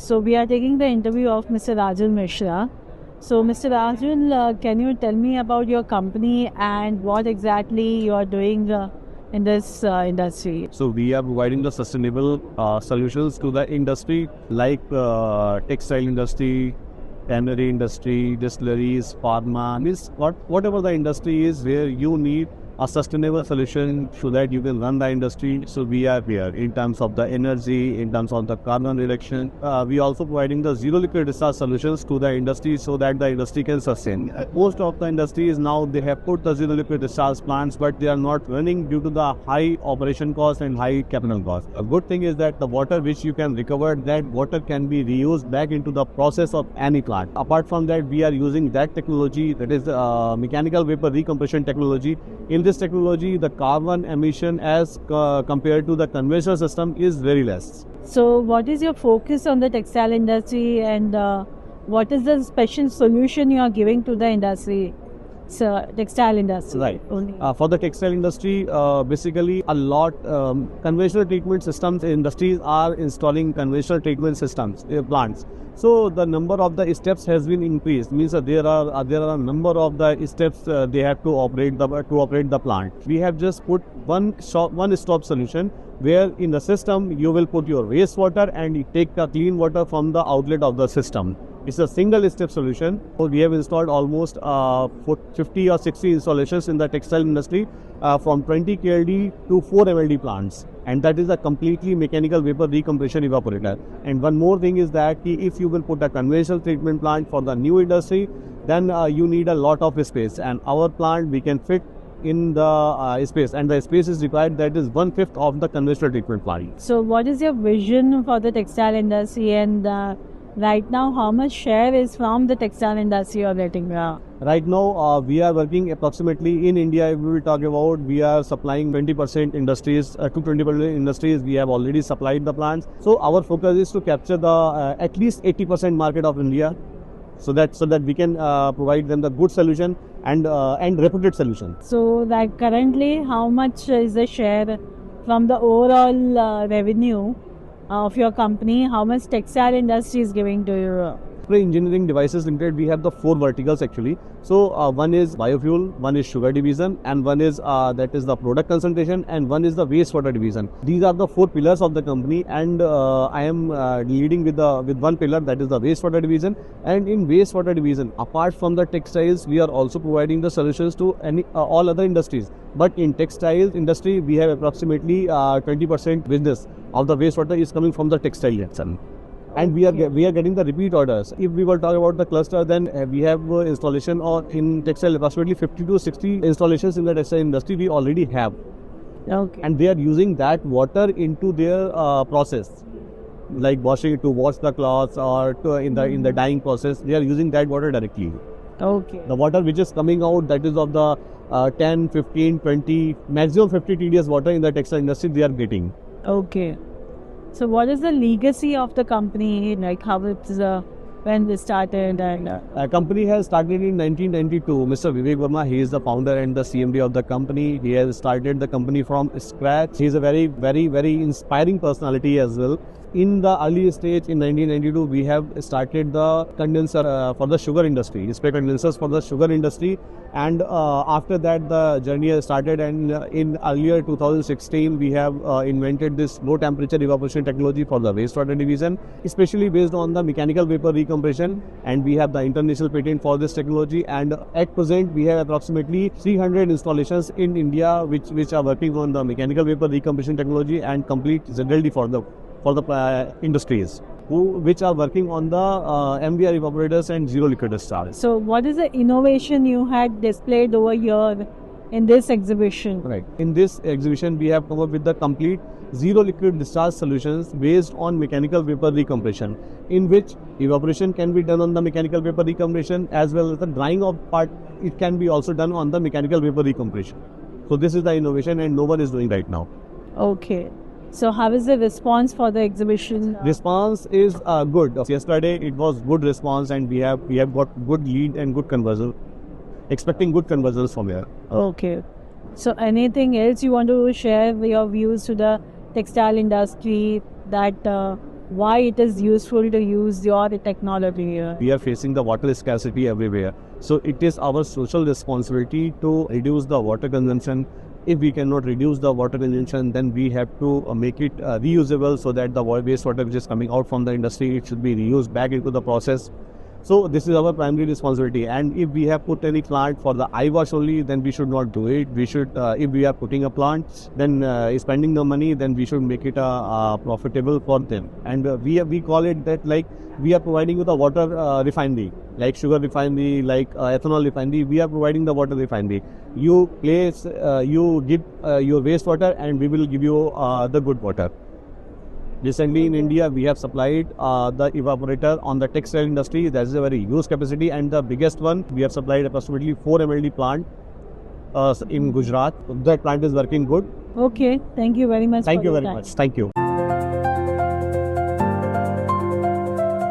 So we are taking the interview of Mr. Rajul Mishra. So Mr. Rajul, can you tell me about your company and what exactly you are doing in this industry? So we are providing the sustainable solutions to the industry like textile industry, tannery industry, distilleries, pharma, means whatever the industry is where you need a sustainable solution so that you can run the industry. So we are here in terms of the energy, in terms of the carbon reduction. We also providing the zero liquid discharge solutions to the industry so that the industry can sustain. Most of the industries now they have put the zero liquid discharge plants, but they are not running due to the high operation cost and high capital cost. A good thing is that the water which you can recover, that water can be reused back into the process of any plant. Apart from that, we are using that technology, that is mechanical vapor recompression technology. In this technology, the carbon emission as compared to the conventional system is very less. So what is your focus on the textile industry and what is the special solution you are giving to the industry? So textile industry. Right. Only. For the textile industry, basically a lot conventional treatment systems industries are installing conventional treatment systems plants. So the number of the steps has been increased. Means there are a number of the steps they have to operate the plant. We have just put one stop solution where in the system you will put your wastewater and you take the clean water from the outlet of the system. It's a single step solution. So we have installed almost 50 or 60 installations in the textile industry from 20 KLD to 4 MLD plants. And that is a completely mechanical vapor recompression evaporator. And one more thing is that if you will put a conventional treatment plant for the new industry, then you need a lot of space. And our plant, we can fit in the space, and the space is required that is 1/5 of the conventional treatment plant. So what is your vision for the textile industry and right now how much share is from the textile industry you are getting? Right now, we are working approximately in India. If we will talk about, we are supplying 20% industries to 20% industries. We have already supplied the plants. So our focus is to capture the at least 80% market of India, so that we can provide them the good solution and reputed solution. So like currently, how much is the share from the overall revenue of your company? How much textile industry is giving to you? Engineering devices limited, we have the 4 verticals actually. So one is biofuel, one is sugar division, and one is that is the product concentration, and one is the wastewater division. These are the 4 pillars of the company, and I am leading with one pillar, that is the wastewater division. And in wastewater division, apart from the textiles, we are also providing the solutions to all other industries. But in textiles industry, we have approximately 20% business of the wastewater is coming from the textile itself. And we are getting the repeat orders. If we were talking about the cluster, then we have installation in textile approximately 50 to 60 installations in the textile industry we already have. Okay. And they are using that water into their process, like washing it to wash the cloths or in the dyeing process. They are using that water directly. Okay. The water which is coming out, that is of the 10, 15, 20, maximum 50 TDS water in the textile industry they are getting. Okay. So what is the legacy of the company, like how it's when they started? And company has started in 1992. Mr. Vivek Verma, he is the founder and the CMD of the company. He has started the company from scratch. He is a very, very, very inspiring personality as well. In the early stage in 1992, we have started the condenser for the sugar industry, spray condensers for the sugar industry. And after that, the journey has started. And in earlier 2016, we have invented this low temperature evaporation technology for the wastewater division, especially based on the mechanical vapor recompression. And we have the international patent for this technology. And at present, we have approximately 300 installations in India which are working on the mechanical vapor recompression technology and complete ZLD for the industries which are working on the MVR evaporators and zero liquid discharge. so what is the innovation you had displayed over here in this exhibition? Right. In this exhibition, we have come up with the complete zero liquid discharge solutions based on mechanical vapor recompression, in which evaporation can be done on the mechanical vapor recompression as well as the drying of part. It can be also done on the mechanical vapor recompression. So this is the innovation, and no one is doing right now. Okay. So how is the response for the exhibition? Response is good. Yesterday it was good response, and we have got good lead and good conversion. Expecting good conversions from here. Okay. So anything else you want to share your views to the textile industry that why it is useful to use your technology here. We are facing the water scarcity everywhere. So it is our social responsibility to reduce the water consumption. If we cannot reduce the water consumption, then we have to make it reusable, so that the wastewater which is coming out from the industry, it should be reused back into the process. So this is our primary responsibility. And if we have put any plant for the eye wash only, then we should not do it. We should, if we are putting a plant, then spending the money, then we should make it profitable for them. And we call it that, like, we are providing you the water refinery, like sugar refinery, like ethanol refinery. We are providing the water refinery. You place, you give your wastewater, and we will give you the good water. Recently in India, we have supplied the evaporator on the textile industry. That is a very huge capacity, and the biggest one, we have supplied approximately 4 MLD plant in Gujarat. That plant is working good. Okay, thank you very much. Thank for you your very time. much. Thank you.